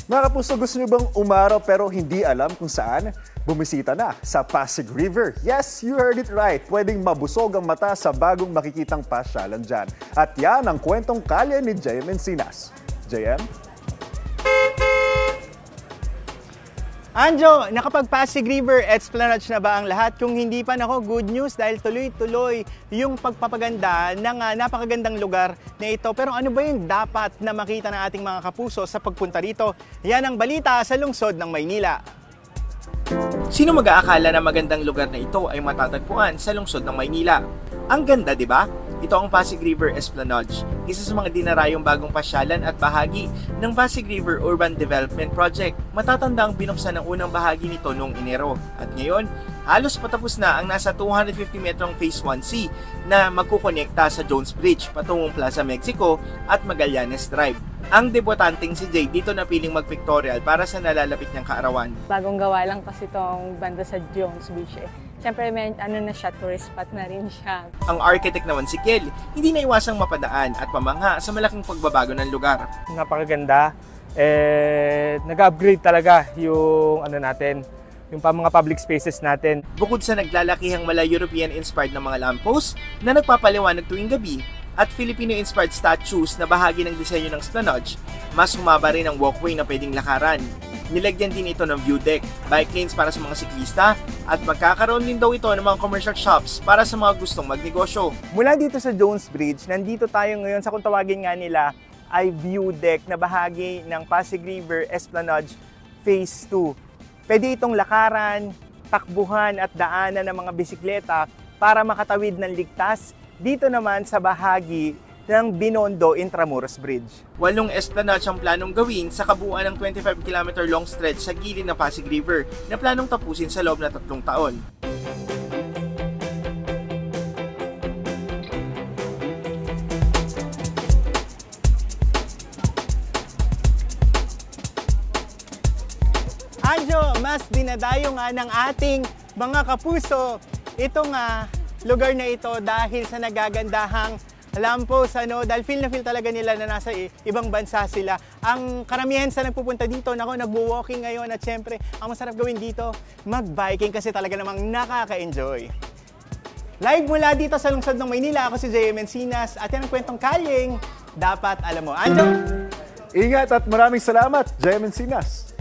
Mga kapuso, gusto nyo bang umaraw pero hindi alam kung saan? Bumisita na sa Pasig River. Yes, you heard it right. Pwedeng mabusog ang mata sa bagong makikitang pasyalan dyan. At yan ang kwentong kalye ni JM Encinas. JM? Anjo, nakapag-Pasig River Esplanade na ba ang lahat? Kung hindi pa, nako, good news dahil tuloy-tuloy yung pagpapaganda ng napakagandang lugar na ito. Pero ano ba yung dapat na makita ng ating mga kapuso sa pagpunta rito? Yan ang balita sa lungsod ng Maynila. Sino mag-aakala na magandang lugar na ito ay matatagpuan sa lungsod ng Maynila? Ang ganda, di ba? Ito ang Pasig River Esplanade, isa sa mga dinarayong bagong pasyalan at bahagi ng Pasig River Urban Development Project. Matatanda ang binuksan ng unang bahagi nito noong Enero. At ngayon, halos patapos na ang nasa 250 metrong Phase 1C na magkukonekta sa Jones Bridge patungong Plaza Mexico at Magallanes Drive. Ang debutanteng si Jay dito napiling mag-pictorial para sa nalalapit niyang kaarawan. Bagong gawa lang kasi itong banda sa Jones Beach eh. Siyempre may na siya, tourist spot na rin siya. Ang architect naman si Kel, hindi na iwasang mapadaan at pamangha sa malaking pagbabago ng lugar. Napakaganda. Nag-upgrade talaga yung natin, yung mga public spaces natin. Bukod sa naglalakihang mala European-inspired na mga lampposts na nagpapaliwanag tuwing gabi at Filipino-inspired statues na bahagi ng disenyo ng Esplanade, mas humaba rin ang walkway na pwedeng lakaran. Nilagyan din ito ng view deck, bike lanes para sa mga siklista, at magkakaroon din daw ito ng mga commercial shops para sa mga gustong magnegosyo. Mula dito sa Jones Bridge, nandito tayo ngayon sa kung tawagin nga nila ay view deck na bahagi ng Pasig River Esplanade Phase 2. Pwede itong lakaran, takbuhan at daanan ng mga bisikleta para makatawid ng ligtas dito naman sa bahagi ng Binondo Intramuros Bridge. 8 esplanade ang planong gawin sa kabuuan ng 25 km long stretch sa gilid ng Pasig River na planong tapusin sa loob ng 3 taon. Anjo, mas dinadayo nga ng ating mga kapuso itong lugar na ito dahil sa nagagandahang lampos, dahil feel na feel talaga nila na nasa ibang bansa sila. Ang karamihan sa nagpupunta dito, nagwo-walking ngayon at syempre, ang masarap gawin dito, mag-biking kasi talaga namang nakaka-enjoy. Live mula dito sa lungsod ng Maynila, ako si JM Encinas at yan ang kwentong kalyeng dapat alam mo. Anjo! Ingat at maraming salamat, JM Encinas.